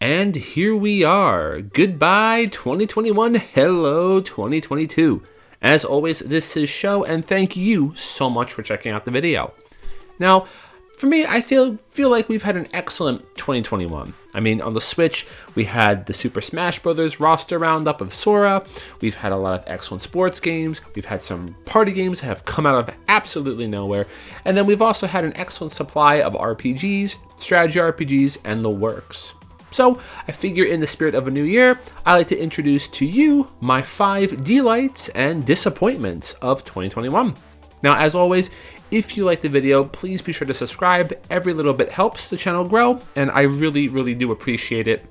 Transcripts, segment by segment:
And here we are. Goodbye 2021, hello 2022. As always, this is Show, and thank you so much for checking out the video. Now, for me, I feel like we've had an excellent 2021. I mean, on the Switch, we had the Super Smash Bros. Roster roundup of Sora. We've had a lot of excellent sports games. We've had some party games that have come out of absolutely nowhere. And then we've also had an excellent supply of RPGs, strategy RPGs, and the works. So, I figure in the spirit of a new year, I like to introduce to you my 5 delights and disappointments of 2021. Now, as always, if you like the video, please be sure to subscribe. Every little bit helps the channel grow, and I really do appreciate it.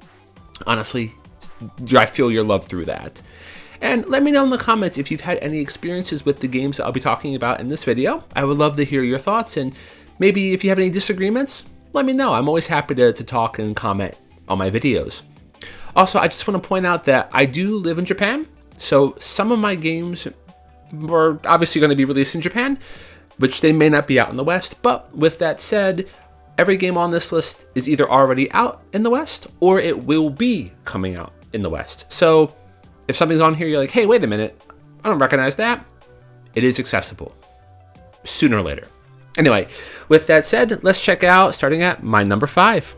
Honestly, I feel your love through that. And let me know in the comments if you've had any experiences with the games that I'll be talking about in this video. I would love to hear your thoughts, and maybe if you have any disagreements, let me know. I'm always happy to talk and comment on my videos. Also, I just want to point out that I do live in Japan, so some of my games are obviously going to be released in Japan, which they may not be out in the West. But with that said, every game on this list is either already out in the West or it will be coming out in the West. So if something's on here, you're like, hey, wait a minute, I don't recognize that. It is accessible sooner or later. Anyway, with that said, let's check out starting at my number 5.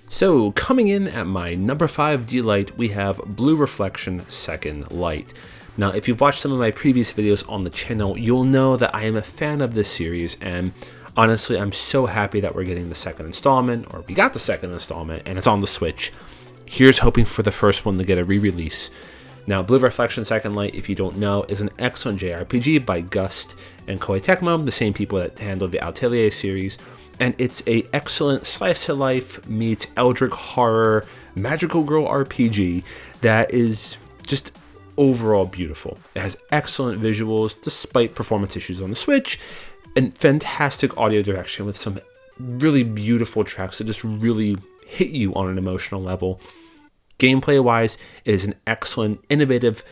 So, coming in at my number 5 delight, we have Blue Reflection Second Light. Now, if you've watched some of my previous videos on the channel, you'll know that I am a fan of this series, and honestly, I'm so happy that we're getting the second installment, or we got the second installment, and it's on the Switch. Here's hoping for the first one to get a re-release. Now, Blue Reflection Second Light, if you don't know, is an excellent JRPG by Gust and Koei Tecmo, the same people that handled the Atelier series. And it's a excellent slice-of-life meets Eldritch horror magical girl RPG that is just overall beautiful. It has excellent visuals despite performance issues on the Switch, and fantastic audio direction with some really beautiful tracks that just really hit you on an emotional level. Gameplay-wise, it is an excellent, innovative,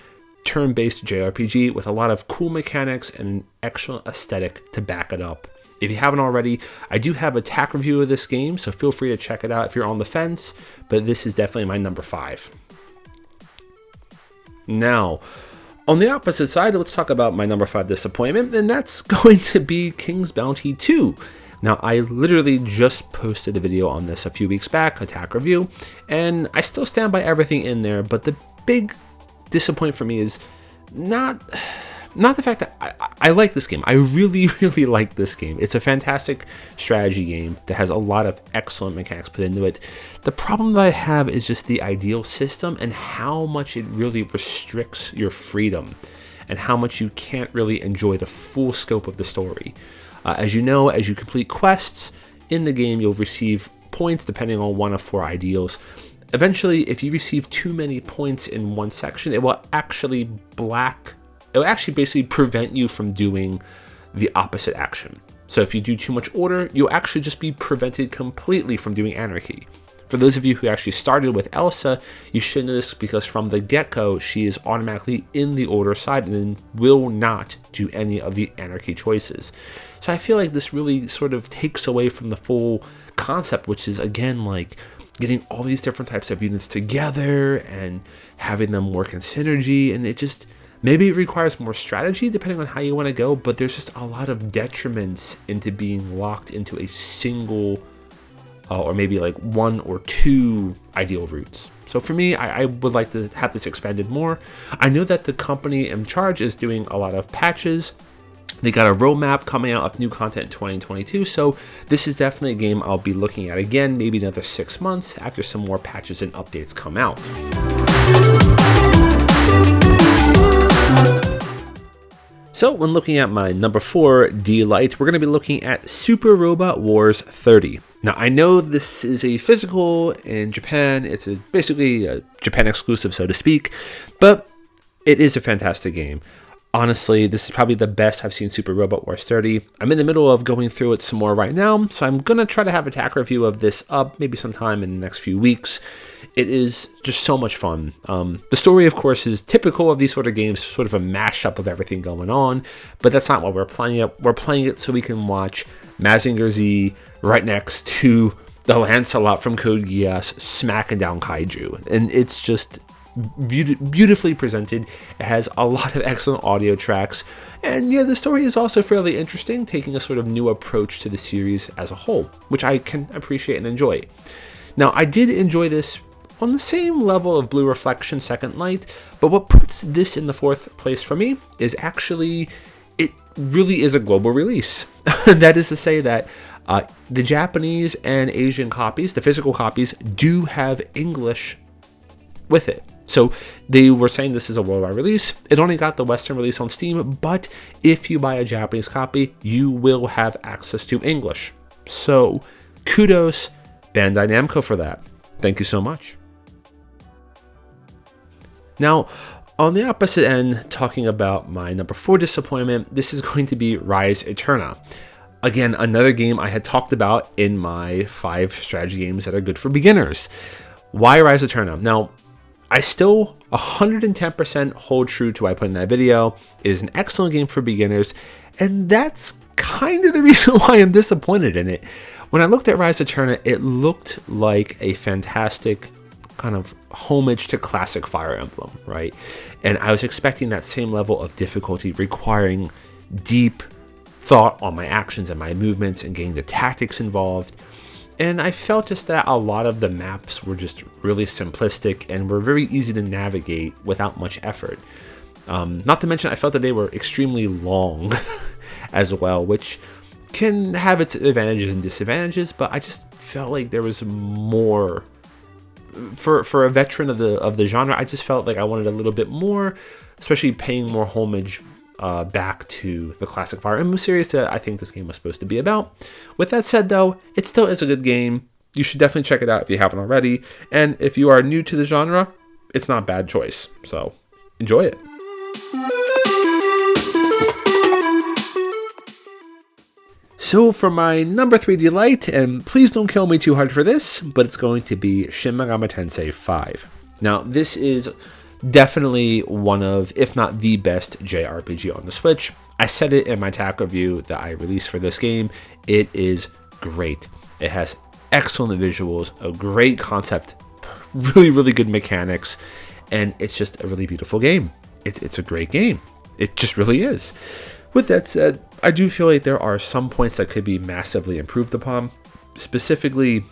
turn-based JRPG with a lot of cool mechanics and an excellent aesthetic to back it up. If you haven't already, I do have a TAC review of this game, so feel free to check it out if you're on the fence, but this is definitely my number 5. Now, on the opposite side, let's talk about my number 5 disappointment, and that's going to be King's Bounty 2. Now, I literally just posted a video on this a few weeks back, a TAC review, and I still stand by everything in there, but the big disappointment for me is not the fact that I like this game. I really like this game. It's a fantastic strategy game that has a lot of excellent mechanics put into it. The problem that I have is just the ideal system and how much it really restricts your freedom and how much you can't really enjoy the full scope of the story. As you know, as you complete quests in the game, you'll receive points depending on one of 4 ideals. Eventually, if you receive too many points in one section, it will actually basically prevent you from doing the opposite action. So if you do too much order, you'll actually just be prevented completely from doing anarchy. For those of you who actually started with Elsa, you should know this because from the get-go, she is automatically in the order side and will not do any of the anarchy choices. So I feel like this really sort of takes away from the full concept, which is, again, like getting all these different types of units together and having them work in synergy, and it just... Maybe it requires more strategy depending on how you want to go, but there's just a lot of detriments into being locked into a single or maybe like 1 or 2 ideal routes. So for me, I would like to have this expanded more. I know that the company in charge is doing a lot of patches. They got a roadmap coming out of new content in 2022, so this is definitely a game I'll be looking at again, maybe another 6 months after some more patches and updates come out. So when looking at my number 4 delight, we're going to be looking at Super Robot Wars 30. Now I know this is a physical in Japan, it's basically a Japan exclusive so to speak, but it is a fantastic game. Honestly, this is probably the best I've seen Super Robot Wars 30. I'm in the middle of going through it some more right now, so I'm going to try to have a TAC review of this up maybe sometime in the next few weeks. It is just so much fun. The story, of course, is typical of these sort of games, sort of a mashup of everything going on, but that's not why we're playing it. We're playing it so we can watch Mazinger Z right next to the Lancelot from Code Geass smacking down kaiju. And it's just beautifully presented. It has a lot of excellent audio tracks. And yeah, the story is also fairly interesting, taking a sort of new approach to the series as a whole, which I can appreciate and enjoy. Now, I did enjoy this on the same level of Blue Reflection Second Light, but what puts this in the fourth place for me is actually it really is a global release. That is to say that the Japanese and Asian copies, the physical copies, do have English with it. So they were saying this is a worldwide release. It only got the Western release on Steam, but if you buy a Japanese copy, you will have access to English. So kudos, Bandai Namco, for that. Thank you so much. Now, on the opposite end, talking about my number 4 disappointment, this is going to be Rise Eterna. Again, another game I had talked about in my 5 strategy games that are good for beginners. Why Rise Eterna? Now, I still 110% hold true to what I put in that video. It is an excellent game for beginners, and that's kind of the reason why I'm disappointed in it. When I looked at Rise Eterna, it looked like a fantastic kind of homage to classic Fire Emblem, right? And I was expecting that same level of difficulty, requiring deep thought on my actions and my movements and getting the tactics involved. And I felt just that a lot of the maps were just really simplistic and were very easy to navigate without much effort. Not to mention, I felt that they were extremely long as well, which can have its advantages and disadvantages, but I just felt like there was more. For a veteran of the genre, I just felt like I wanted a little bit more, especially paying more homage back to the classic Fire Emblem series that I think this game was supposed to be about. With that said, though, it still is a good game. You should definitely check it out if you haven't already. And if you are new to the genre, it's not a bad choice. So enjoy it. So for my number 3 delight, and please don't kill me too hard for this, but it's going to be Shin Megami Tensei 5. Now, this is definitely one of, if not the best JRPG on the Switch. I said it in my attack review that I released for this game. It is great. It has excellent visuals, a great concept, really good mechanics, and it's just a really beautiful game. It's a great game. It just really is. With that said, I do feel like there are some points that could be massively improved upon. Specifically,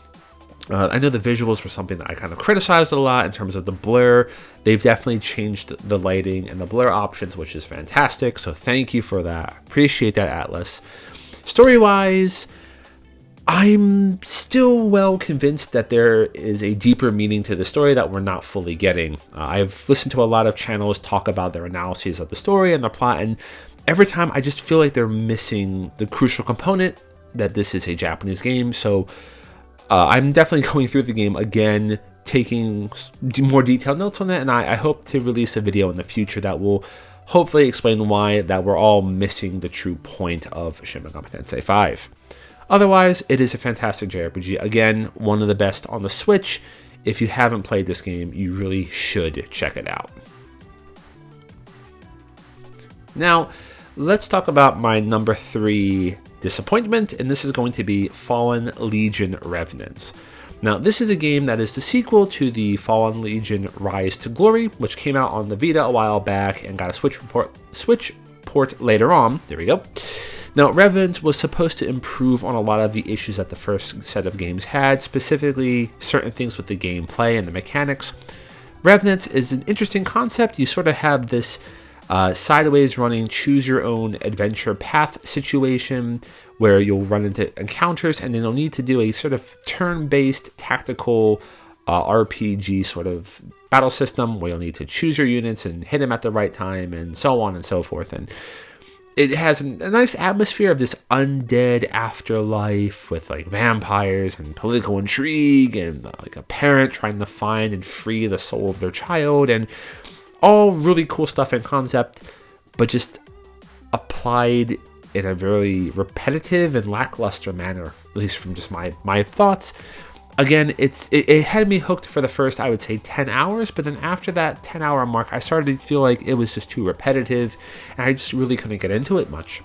I know the visuals were something that I kind of criticized a lot in terms of the blur. They've definitely changed the lighting and the blur options, which is fantastic. So thank you for that. Appreciate that, Atlas. Story-wise, I'm still well convinced that there is a deeper meaning to the story that we're not fully getting. I've listened to a lot of channels talk about their analyses of the story and the plot, and every time I just feel like they're missing the crucial component that this is a Japanese game. So I'm definitely going through the game again, taking more detailed notes on it, and I hope to release a video in the future that will hopefully explain why that we're all missing the true point of Shin Megami Tensei 5. Otherwise, it is a fantastic JRPG. Again, one of the best on the Switch. If you haven't played this game, you really should check it out. Now, let's talk about my number 3 disappointment, and this is going to be Fallen Legion Revenants. Now, this is a game that is the sequel to the Fallen Legion Rise to Glory, which came out on the Vita a while back and got a Switch port later on. There we go. Now, Revenants was supposed to improve on a lot of the issues that the first set of games had, specifically certain things with the gameplay and the mechanics. Revenants is an interesting concept. You sort of have this sideways running choose your own adventure path situation where you'll run into encounters and then you'll need to do a sort of turn-based tactical RPG sort of battle system where you'll need to choose your units and hit them at the right time and so on and so forth. And it has a nice atmosphere of this undead afterlife with like vampires and political intrigue and like a parent trying to find and free the soul of their child, and all really cool stuff and concept, but just applied in a very repetitive and lackluster manner, at least from just my thoughts. Again, it had me hooked for the first, I would say, 10 hours, but then after that 10-hour mark, I started to feel like it was just too repetitive, and I just really couldn't get into it much.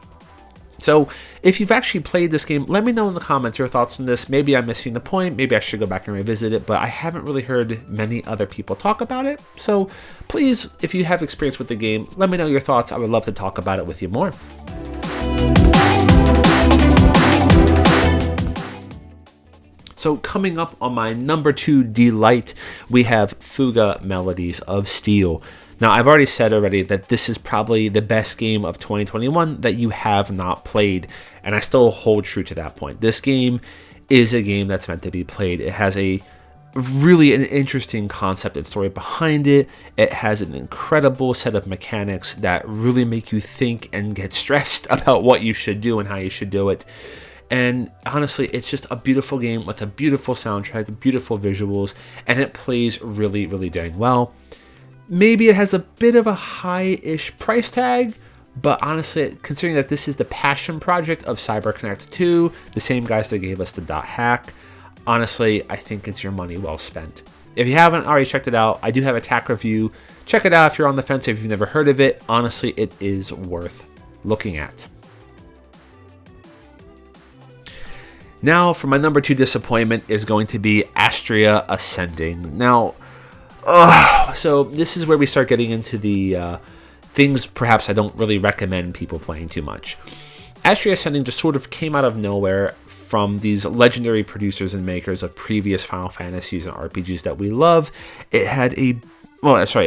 So if you've actually played this game, let me know in the comments your thoughts on this. Maybe I'm missing the point. Maybe I should go back and revisit it, but I haven't really heard many other people talk about it. So please, if you have experience with the game, let me know your thoughts. I would love to talk about it with you more. So coming up on my number 2 delight, we have Fuga Melodies of Steel. Now, I've already said that this is probably the best game of 2021 that you have not played, and I still hold true to that point. This game is a game that's meant to be played. It has an interesting concept and story behind it. It has an incredible set of mechanics that really make you think and get stressed about what you should do and how you should do it. And honestly, it's just a beautiful game with a beautiful soundtrack, beautiful visuals, and it plays really, really dang well. Maybe it has a bit of a high-ish price tag, but honestly, considering that this is the passion project of CyberConnect 2, the same guys that gave us the Dot Hack, honestly, I think it's your money well spent. If you haven't already checked it out, I do have a TAC review. Check it out if you're on the fence, if you've never heard of it. Honestly, it is worth looking at. Now, for my number 2 disappointment is going to be Astria Ascending. Now, so this is where we start getting into the things perhaps I don't really recommend people playing too much. Astria Ascending just sort of came out of nowhere from these legendary producers and makers of previous Final Fantasies and RPGs that we love. It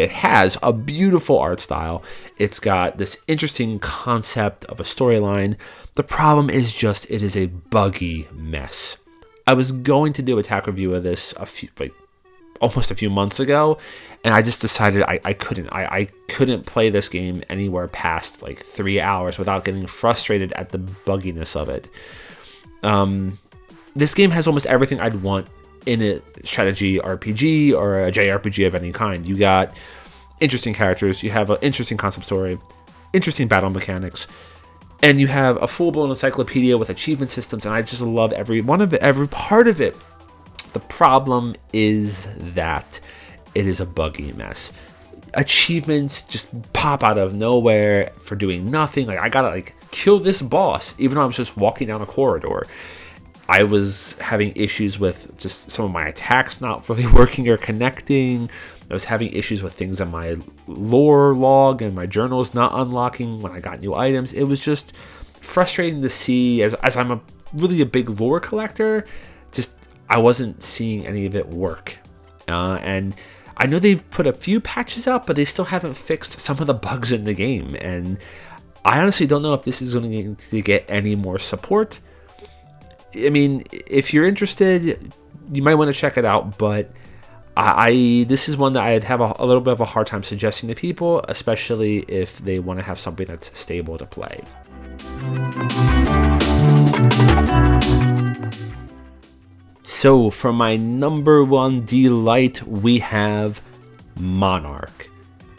has a beautiful art style. It's got this interesting concept of a storyline. The problem is just it is a buggy mess. I was going to do a TAC review of this almost a few months ago, and I just decided I couldn't play this game anywhere past 3 hours without getting frustrated at the bugginess of it. This game has almost everything I'd want in a strategy RPG or a JRPG of any kind. You got interesting characters, you have an interesting concept story, interesting battle mechanics, and you have a full-blown encyclopedia with achievement systems, and I just love every part of it. The problem is that it is a buggy mess. Achievements just pop out of nowhere for doing nothing. I gotta kill this boss, even though I'm just walking down a corridor. I was having issues with just some of my attacks not really working or connecting. I was having issues with things in my lore log and my journals not unlocking when I got new items. It was just frustrating to see, as I'm a big lore collector, I wasn't seeing any of it work. And I know they've put a few patches out, but they still haven't fixed some of the bugs in the game. And I honestly don't know if this is going to get any more support. I mean, if you're interested, you might want to check it out, but this is one that I'd have a little bit of a hard time suggesting to people, especially if they want to have something that's stable to play. So for my number 1 delight, we have Monarch.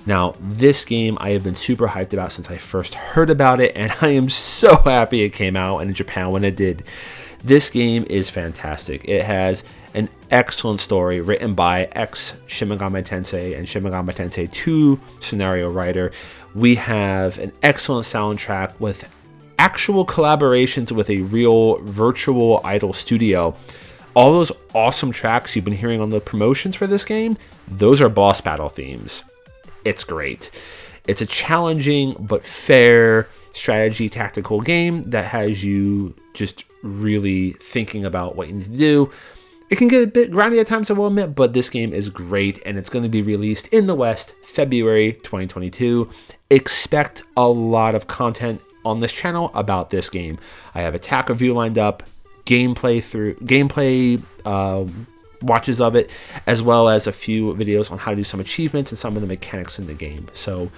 Now, this game I have been super hyped about since I first heard about it, and I am so happy it came out in Japan when it did. This game is fantastic. It has an excellent story written by ex-Shin Megami Tensei and Shin Megami Tensei 2 scenario writer. We have an excellent soundtrack with actual collaborations with a real virtual idol studio. All those awesome tracks you've been hearing on the promotions for this game, those are boss battle themes. It's great. It's a challenging but fair strategy tactical game that has you just really thinking about what you need to do. It can get a bit grindy at times, I will admit, but this game is great, and it's going to be released in the West February 2022. Expect a lot of content on this channel about this game. I have a TAC review lined up, gameplay watches of it, as well as a few videos on how to do some achievements and some of the mechanics in the game. So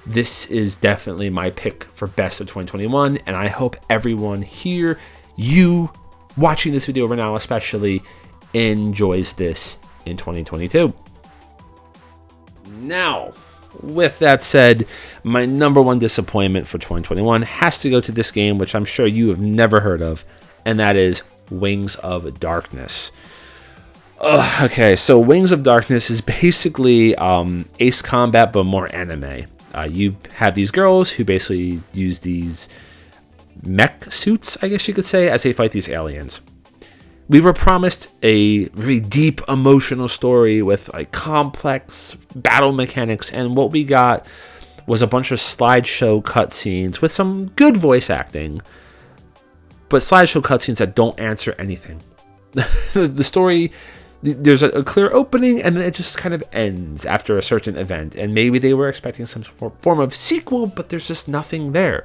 this is definitely my pick for best of 2021, and I hope everyone here, you watching this video right now especially, enjoys this in 2022. Now, with that said, my number 1 disappointment for 2021 has to go to this game, which I'm sure you have never heard of, and that is Wings of Darkness. Okay, so Wings of Darkness is basically Ace Combat, but more anime. You have these girls who basically use these mech suits, I guess you could say, as they fight these aliens. We were promised a really deep emotional story with like complex battle mechanics, and what we got was a bunch of slideshow cutscenes with some good voice acting, but slideshow cutscenes that don't answer anything. The story, there's a clear opening, and then it just kind of ends after a certain event, and maybe they were expecting some form of sequel, but there's just nothing there.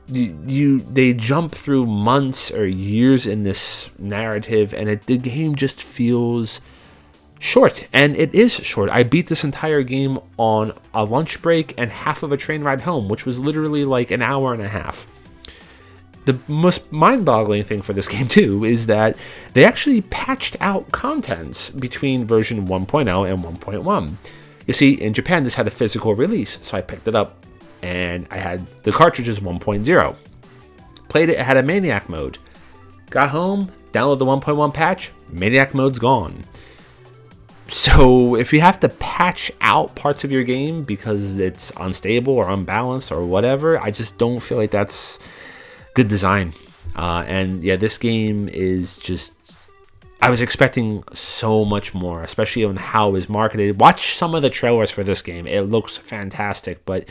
They jump through months or years in this narrative, and the game just feels short, and it is short. I beat this entire game on a lunch break and half of a train ride home, which was literally like an hour and a half. The most mind-boggling thing for this game too is that they actually patched out contents between version 1.0 and 1.1. You see, in Japan this had a physical release, so I picked it up and I had the cartridges 1.0. Played it, it had a Maniac mode. Got home, downloaded the 1.1 patch, Maniac mode's gone. So if you have to patch out parts of your game because it's unstable or unbalanced or whatever, I just don't feel like that's good design. And yeah, this game is just, I was expecting so much more, especially on how it was marketed. Watch some of the trailers for this game. It looks fantastic, but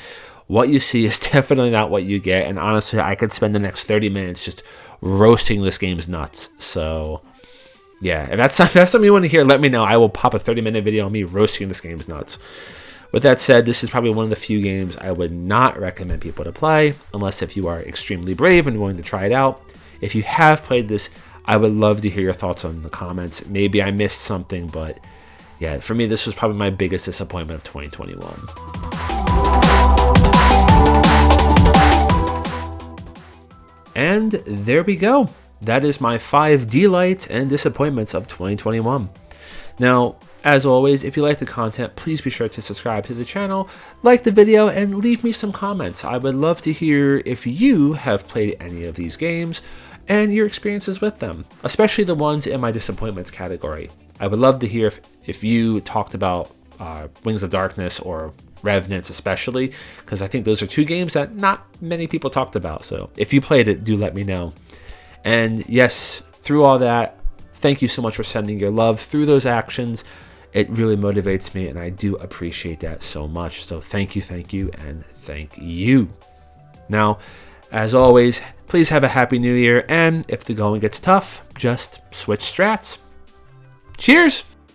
what you see is definitely not what you get. And honestly, I could spend the next 30 minutes just roasting this game's nuts. So yeah, if that's something you want to hear, let me know. I will pop a 30-minute video on me roasting this game's nuts. With that said, this is probably one of the few games I would not recommend people to play, unless if you are extremely brave and willing to try it out. If you have played this, I would love to hear your thoughts on the comments. Maybe I missed something, but yeah, for me, this was probably my biggest disappointment of 2021. And there we go. That is my 5 delights and disappointments of 2021. Now, as always, if you like the content, please be sure to subscribe to the channel, like the video, and leave me some comments. I would love to hear if you have played any of these games and your experiences with them, especially the ones in my disappointments category. I would love to hear if you talked about Wings of Darkness or Revenants especially, because I think those are 2 games that not many people talked about. So if you played it, do let me know. And yes, through all that, thank you so much for sending your love through those actions. It really motivates me, and I do appreciate that so much. So thank you, and thank you. Now, as always, please have a happy new year, and if the going gets tough, just switch strats. Cheers!